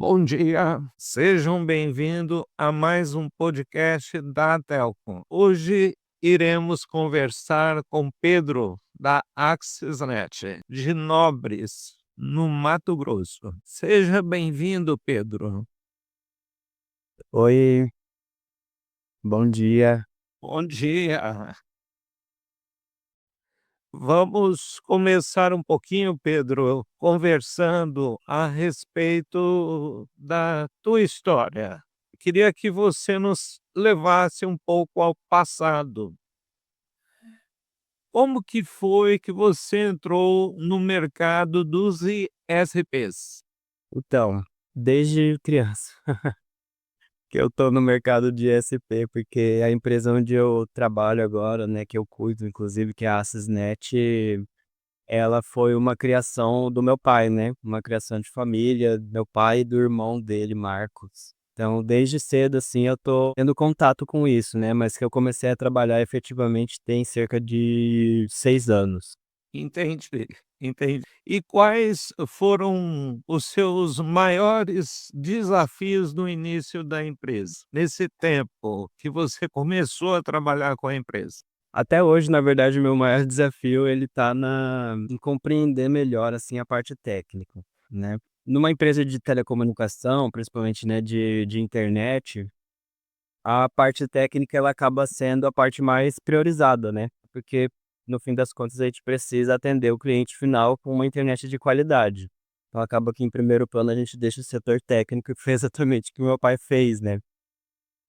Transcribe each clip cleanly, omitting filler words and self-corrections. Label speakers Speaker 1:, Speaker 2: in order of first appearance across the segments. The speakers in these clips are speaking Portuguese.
Speaker 1: Bom dia, sejam bem-vindos a mais um podcast da Telco. Hoje iremos conversar com Pedro, da AccessNet, de Nobres, no Mato Grosso. Seja bem-vindo, Pedro.
Speaker 2: Oi, bom dia.
Speaker 1: Bom dia. Vamos começar um pouquinho, Pedro, conversando a respeito da tua história. Queria que você nos levasse um pouco ao passado. Como que foi que você entrou no mercado dos ISPs?
Speaker 2: Então, desde criança que eu tô no mercado de SP, porque a empresa onde eu trabalho agora, né, que eu cuido, inclusive, que é a Accessnet, ela foi uma criação do meu pai, né? Uma criação de família, do meu pai e do irmão dele, Marcos. Então, desde cedo, assim, eu tô tendo contato com isso, né? Mas que eu comecei a trabalhar efetivamente tem cerca de 6 anos.
Speaker 1: Entendi, entendi. E quais foram os seus maiores desafios no início da empresa, nesse tempo que você começou a trabalhar com a empresa?
Speaker 2: Até hoje, na verdade, o meu maior desafio ele tá em compreender melhor, assim, a parte técnica, né. Numa empresa de telecomunicação, principalmente, né, de internet, a parte técnica ela acaba sendo a parte mais priorizada, né, porque no fim das contas a gente precisa atender o cliente final com uma internet de qualidade. Então acaba que em primeiro plano a gente deixa o setor técnico e foi exatamente o que o meu pai fez, né.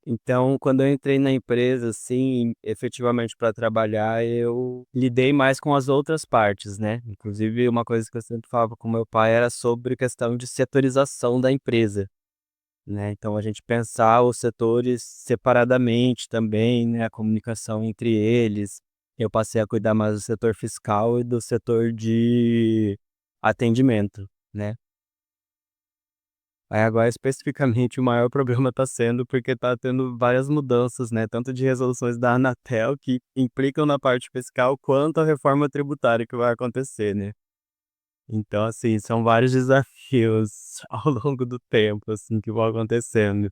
Speaker 2: Então, quando eu entrei na empresa, assim, efetivamente para trabalhar, eu lidei mais com as outras partes, né. Inclusive uma coisa que eu sempre falava com meu pai era sobre questão de setorização da empresa, né. Então a gente pensar os setores separadamente também, né, a comunicação entre eles. Eu passei a cuidar mais do setor fiscal e do setor de atendimento, né. Aí agora especificamente o maior problema está sendo porque está tendo várias mudanças, né, tanto de resoluções da Anatel que implicam na parte fiscal, quanto a reforma tributária que vai acontecer, né. Então, assim, são vários desafios ao longo do tempo, assim, que vão acontecendo.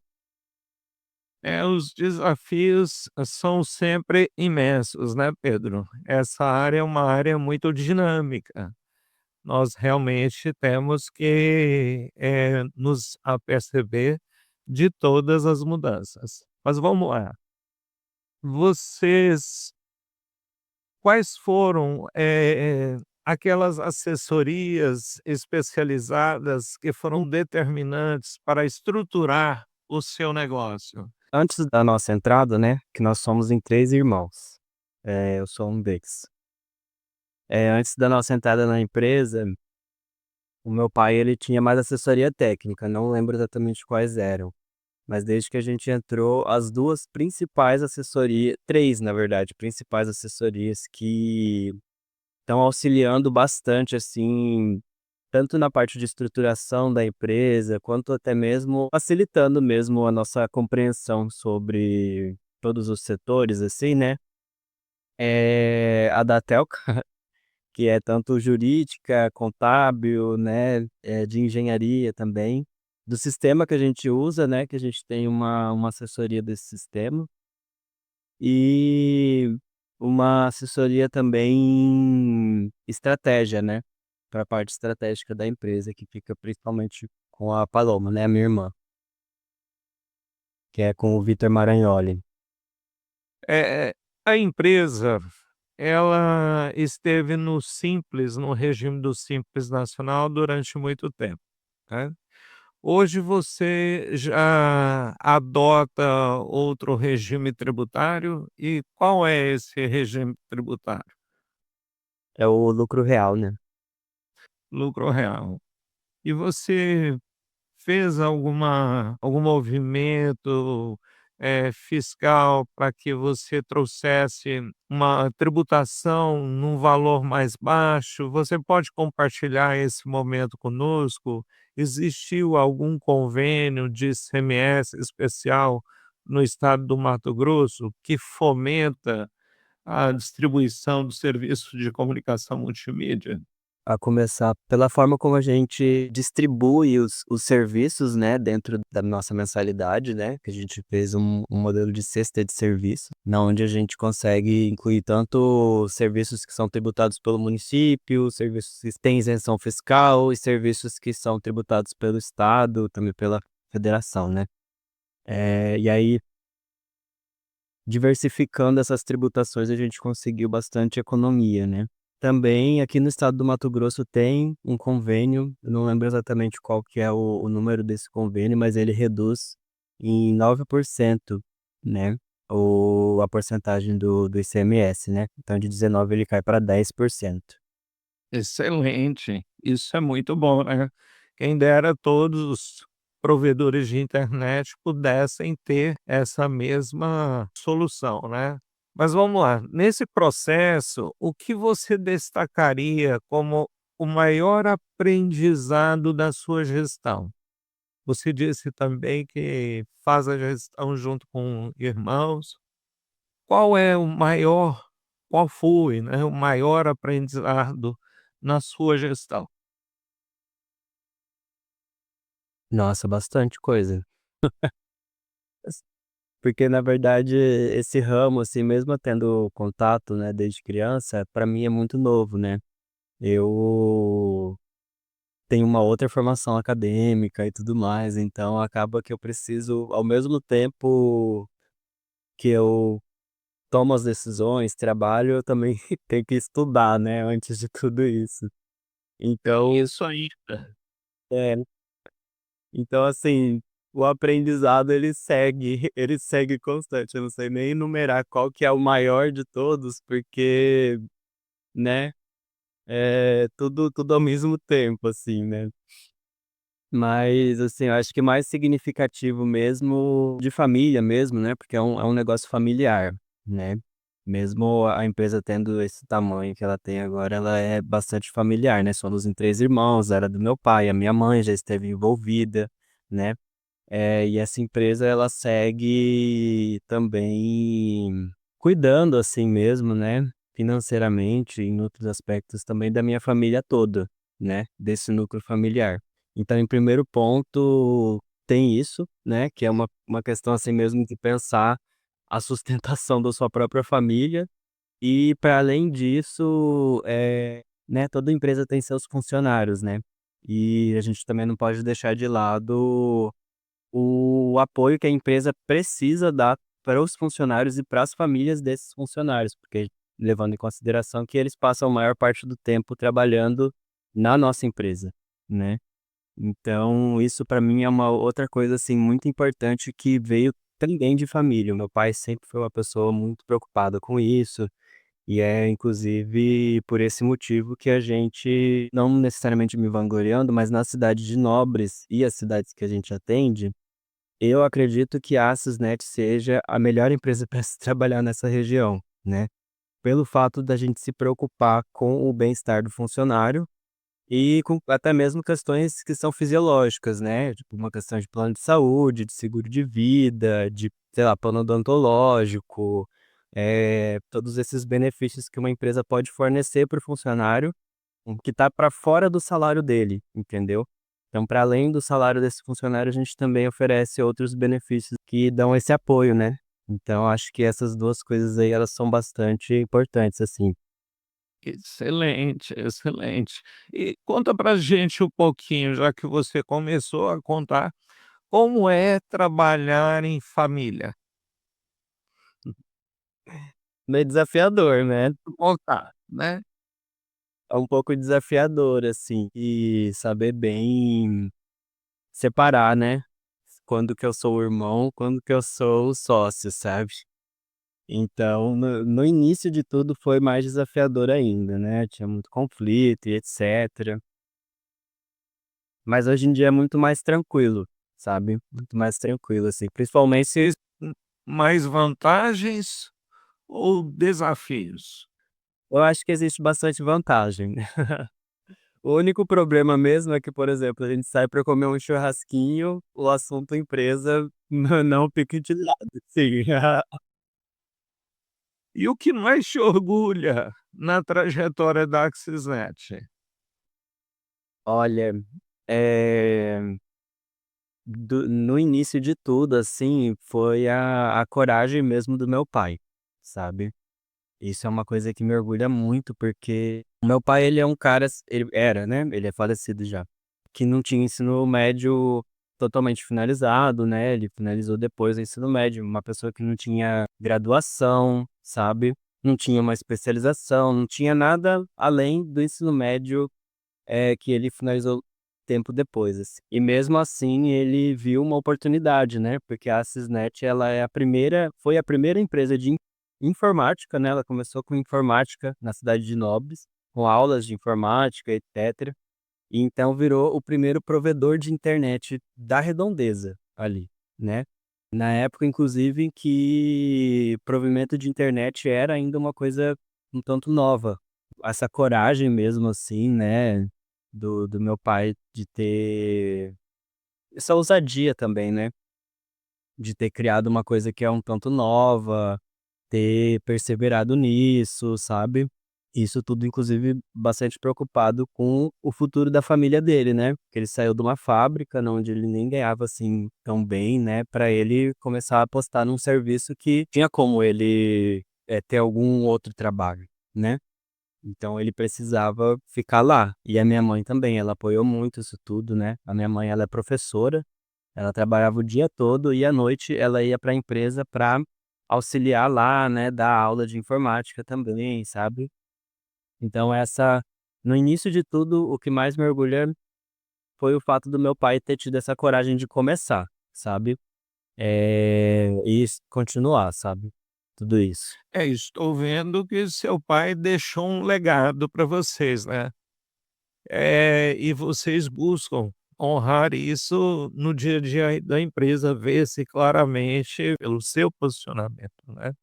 Speaker 1: Os desafios são sempre imensos, né, Pedro? Essa área é uma área muito dinâmica. Nós realmente temos que, nos aperceber de todas as mudanças. Mas vamos lá, vocês quais foram, aquelas assessorias especializadas que foram determinantes para estruturar o seu negócio?
Speaker 2: Antes da nossa entrada, né, que nós somos em 3 irmãos, eu sou um deles. Antes da nossa entrada na empresa, o meu pai ele tinha mais assessoria técnica, não lembro exatamente quais eram. Mas desde que a gente entrou, as 2 principais assessoria 3 na verdade, principais assessorias que estão auxiliando bastante, assim, tanto na parte de estruturação da empresa, quanto até mesmo facilitando mesmo a nossa compreensão sobre todos os setores, assim, né. A Datelca, que é tanto jurídica, contábil, né, de engenharia também, do sistema que a gente usa, né, que a gente tem uma assessoria desse sistema, e uma assessoria também estratégia, né, para a parte estratégica da empresa, que fica principalmente com a Paloma, né, a minha irmã, que é com o Vitor Maragnoli.
Speaker 1: Eh, a empresa, ela esteve no Simples, no regime do Simples Nacional durante muito tempo, né. Hoje você já adota outro regime tributário, e qual é esse regime tributário?
Speaker 2: É o lucro real, né.
Speaker 1: Lucro real. E você fez algum movimento, fiscal para que você trouxesse uma tributação num valor mais baixo? Você pode compartilhar esse momento conosco? Existiu algum convênio de ICMS especial no estado do Mato Grosso que fomenta a distribuição do serviço de comunicação multimídia?
Speaker 2: A começar pela forma como a gente distribui os serviços, né, dentro da nossa mensalidade, né, que a gente fez um modelo de cesta de serviço, na onde a gente consegue incluir tanto serviços que são tributados pelo município, serviços que têm isenção fiscal e serviços que são tributados pelo estado, também pela federação, né. E aí, diversificando essas tributações, a gente conseguiu bastante economia, né. Também aqui no estado do Mato Grosso tem um convênio, eu não lembro exatamente qual que é o número desse convênio, mas ele reduz em 9%, né, a porcentagem do ICMS, né. Então de 19 ele cai para 10%.
Speaker 1: Excelente, isso é muito bom, né. Quem dera todos os provedores de internet pudessem ter essa mesma solução, né. Mas vamos lá, nesse processo, o que você destacaria como o maior aprendizado da sua gestão? Você disse também que faz a gestão junto com irmãos. Qual é o maior qual foi, né, o maior aprendizado na sua gestão?
Speaker 2: Nossa, bastante coisa. Porque na verdade esse ramo, assim, mesmo eu tendo contato, né, desde criança, para mim é muito novo, né. Eu tenho uma outra formação acadêmica e tudo mais, então acaba que eu preciso, ao mesmo tempo que eu tomo as decisões, trabalho, eu também tenho que estudar, né, antes de tudo isso.
Speaker 1: Tem
Speaker 2: Então
Speaker 1: isso ainda.
Speaker 2: é, então assim, o aprendizado ele segue ele segue constante, eu não sei nem enumerar qual que é o maior de todos, porque, né, tudo ao mesmo tempo, assim, né. Mas, assim, eu acho que mais significativo mesmo de família mesmo, né, porque é um negócio familiar, né. Mesmo a empresa tendo esse tamanho que ela tem agora, ela é bastante familiar, né, somos em 3 irmãos, era do meu pai, a minha mãe já esteve envolvida, né. E essa empresa ela segue também cuidando, assim mesmo, né, financeiramente, em outros aspectos também da minha família toda, né, desse núcleo familiar. Então, em primeiro ponto, tem isso, né, que é uma questão, assim mesmo, de pensar a sustentação da sua própria família e para além disso, né, toda empresa tem seus funcionários, né, e a gente também não pode deixar de lado o apoio que a empresa precisa dar para os funcionários e para as famílias desses funcionários, porque levando em consideração que eles passam a maior parte do tempo trabalhando na nossa empresa, né. Então isso para mim é uma outra coisa, assim, muito importante que veio também de família. O meu pai sempre foi uma pessoa muito preocupada com isso, e é inclusive por esse motivo que a gente, não necessariamente me vangloriando, mas na cidade de Nobres e as cidades que a gente atende, eu acredito que a Sysnet seja a melhor empresa para se trabalhar nessa região, né, pelo fato da gente se preocupar com o bem-estar do funcionário e com até mesmo questões que são fisiológicas, né, tipo uma questão de plano de saúde, de seguro de vida, de, sei lá, plano odontológico, todos esses benefícios que uma empresa pode fornecer para o funcionário que está para fora do salário dele, entendeu. Então, para além do salário desse funcionário, a gente também oferece outros benefícios que dão esse apoio, né. Então acho que essas 2 coisas aí, elas são bastante importantes, assim.
Speaker 1: Excelente, excelente. E conta pra gente um pouquinho, já que você começou a contar, como é trabalhar em família?
Speaker 2: Meio desafiador, né.
Speaker 1: Contar, né?
Speaker 2: É um pouco desafiador, assim, e saber bem separar, né, quando que eu sou o irmão, quando que eu sou o sócio, sabe. Então, no início de tudo foi mais desafiador ainda, né, tinha muito conflito e etcétera. Mas hoje em dia é muito mais tranquilo, sabe, muito mais tranquilo, assim, principalmente
Speaker 1: Existem mais vantagens ou desafios?
Speaker 2: eu acho que existe bastante vantagem. O único problema mesmo é que, por exemplo, a gente sai para comer um churrasquinho, o assunto empresa não fica de lado, sim.
Speaker 1: E o que mais te orgulha na trajetória da Axisnet?
Speaker 2: Olha, eh, no início de tudo, assim, foi a coragem mesmo do meu pai, sabe. Isso é uma coisa que me orgulha muito, porque o meu pai ele é um cara ele era, né, ele é falecido já, que não tinha ensino médio totalmente finalizado, né, ele finalizou depois do ensino médio, uma pessoa que não tinha graduação, sabe, não tinha uma especialização, não tinha nada além do ensino médio, que ele finalizou tempo depois, assim. E mesmo assim ele viu uma oportunidade, né, porque a Sysnet ela é a primeira foi a primeira empresa de informática, né, ela começou com informática na cidade de Nobres, com aulas de informática, etcétera, e então virou o primeiro provedor de internet da Redondeza, ali, né. Na época inclusive em que provimento de internet era ainda uma coisa um tanto nova. Essa coragem mesmo, assim, né, do meu pai de ter essa ousadia também, né, de ter criado uma coisa que é um tanto nova, ter perseverado nisso, sabe. Isso tudo inclusive bastante preocupado com o futuro da família dele, né, porque ele saiu de uma fábrica na onde ele nem ganhava, assim, tão bem, né, pra ele começar a apostar num serviço que tinha como ele, ter algum outro trabalho, né. Então ele precisava ficar lá. E a minha mãe também, ela apoiou muito isso tudo, né. A minha mãe ela é professora, ela trabalhava o dia todo e à noite ela ia para a empresa para auxiliar lá, né, dar aula de informática também, sabe. Então essa no início de tudo, o que mais me orgulha foi o fato do meu pai ter tido essa coragem de começar, sabe. E continuar, sabe, tudo isso.
Speaker 1: Estou vendo que seu pai deixou um legado para vocês, né. E vocês buscam honrar isso no dia a dia aí da empresa, vê-se claramente pelo seu posicionamento, né.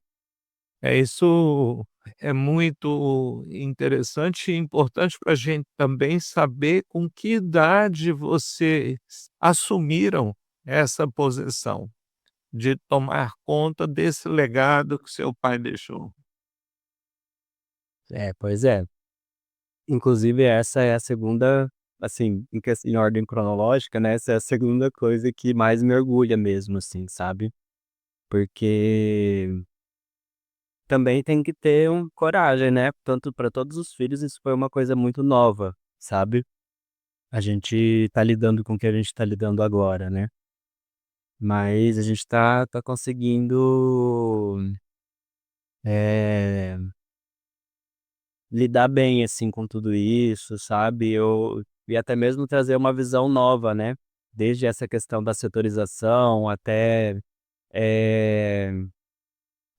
Speaker 1: Isso é muito interessante e importante para a gente também saber com que idade vocês assumiram essa posição de tomar conta desse legado que seu pai deixou.
Speaker 2: É, pois é. Inclusive essa é a segunda, assim, em ordem cronológica, né, essa é a segunda coisa que mais me orgulha mesmo, assim, sabe. Porque também tem que ter coragem, né, tanto para todos os filhos isso foi uma coisa muito nova, sabe. A gente tá lidando com o que a gente tá lidando agora, né. Mas a gente tá conseguindo, eh, lidar bem, assim, com tudo isso, sabe. E até mesmo trazer uma visão nova, né, desde essa questão da setorização até, eh,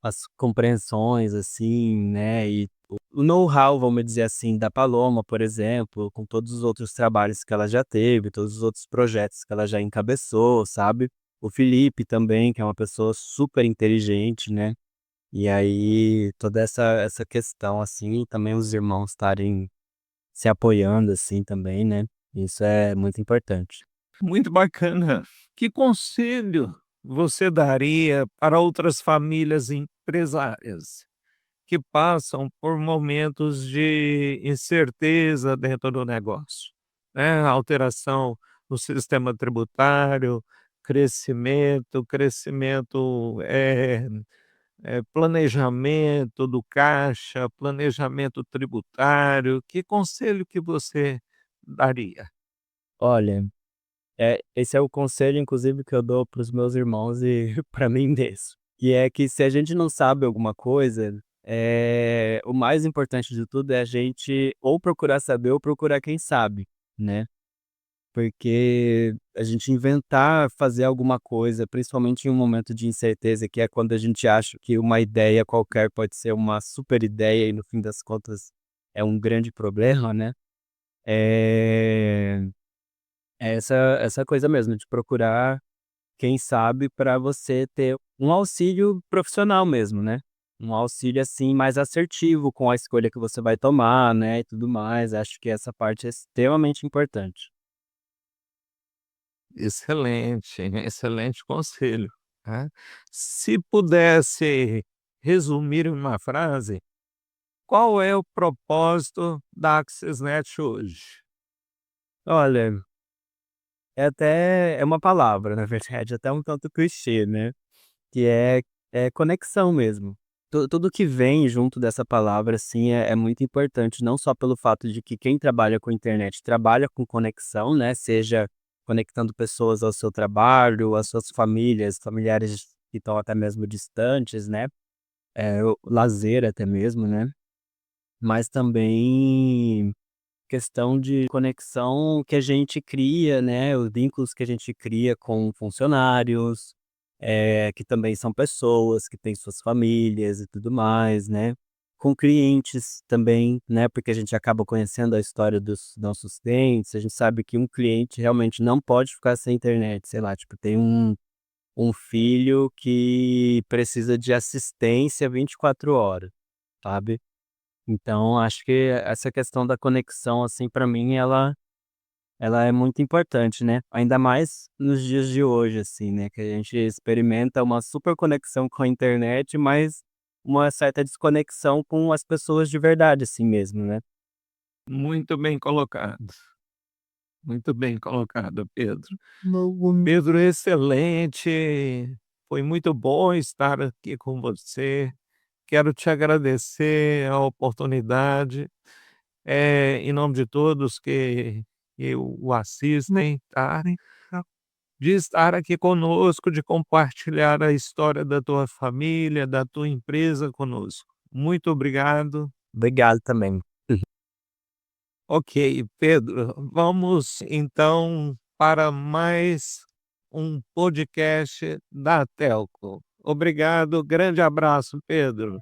Speaker 2: as compreensões, assim, né, e o know-how, vamos dizer assim, da Paloma, por exemplo, com todos os outros trabalhos que ela já teve, todos os outros projetos que ela já encabeçou, sabe. O Felipe também, que é uma pessoa super inteligente, né. E aí toda essa questão, assim, e também os irmãos estarem se apoiando, assim, também, né, isso é muito importante.
Speaker 1: Muito bacana. Que conselho você daria para outras famílias empresárias que passam por momentos de incerteza dentro do negócio, né? Alteração no sistema tributário, crescimento, planejamento do caixa, planejamento tributário. Que conselho que você daria?
Speaker 2: Olha, esse é o conselho inclusive que eu dou para os meus irmãos e para mim mesmo. E é que se a gente não sabe alguma coisa, o mais importante de tudo é a gente ou procurar saber ou procurar quem sabe, né. Porque a gente inventar fazer alguma coisa, principalmente em um momento de incerteza, que é quando a gente acha que uma ideia qualquer pode ser uma super ideia e no fim das contas é um grande problema, né. É essa coisa mesmo de procurar quem sabe para você ter um auxílio profissional mesmo, né. Um auxílio, assim, mais assertivo com a escolha que você vai tomar, né, e tudo mais. Acho que essa parte é extremamente importante.
Speaker 1: Excelente, excelente conselho, né. Se pudesse resumir em uma frase, qual é o propósito da AXISNet hoje?
Speaker 2: Olha, é uma palavra, na verdade, até um tanto clichê, né, que é conexão mesmo. Tudo que vem junto dessa palavra, assim, é muito importante, não só pelo fato de que quem trabalha com internet trabalha com conexão, né, seja conectando pessoas ao seu trabalho, às suas famílias, familiares que estão até mesmo distantes, né, o lazer até mesmo, né, mas também questão de conexão que a gente cria, né, os vínculos que a gente cria com funcionários, que também são pessoas, que têm suas famílias e tudo mais, né. Com clientes também, né, porque a gente acaba conhecendo a história dos nossos clientes, a gente sabe que um cliente realmente não pode ficar sem internet, sei lá, tipo, tem um filho que precisa de assistência 24 horas, sabe. Então acho que essa questão da conexão, assim, para mim ela é muito importante, né, ainda mais nos dias de hoje, assim, né, que a gente experimenta uma super conexão com a internet, mas uma certa desconexão com as pessoas de verdade, assim mesmo, né.
Speaker 1: Muito bem colocado. Muito bem colocado, Pedro. Pedro, excelente. Foi muito bom estar aqui com você. Quero te agradecer a oportunidade, em nome de todos que o assistem, tá? De estar aqui conosco, de compartilhar a história da tua família, da tua empresa conosco. Muito obrigado.
Speaker 2: Obrigado também.
Speaker 1: Ok, Pedro, vamos então para mais um podcast da Telco. Obrigado, grande abraço, Pedro.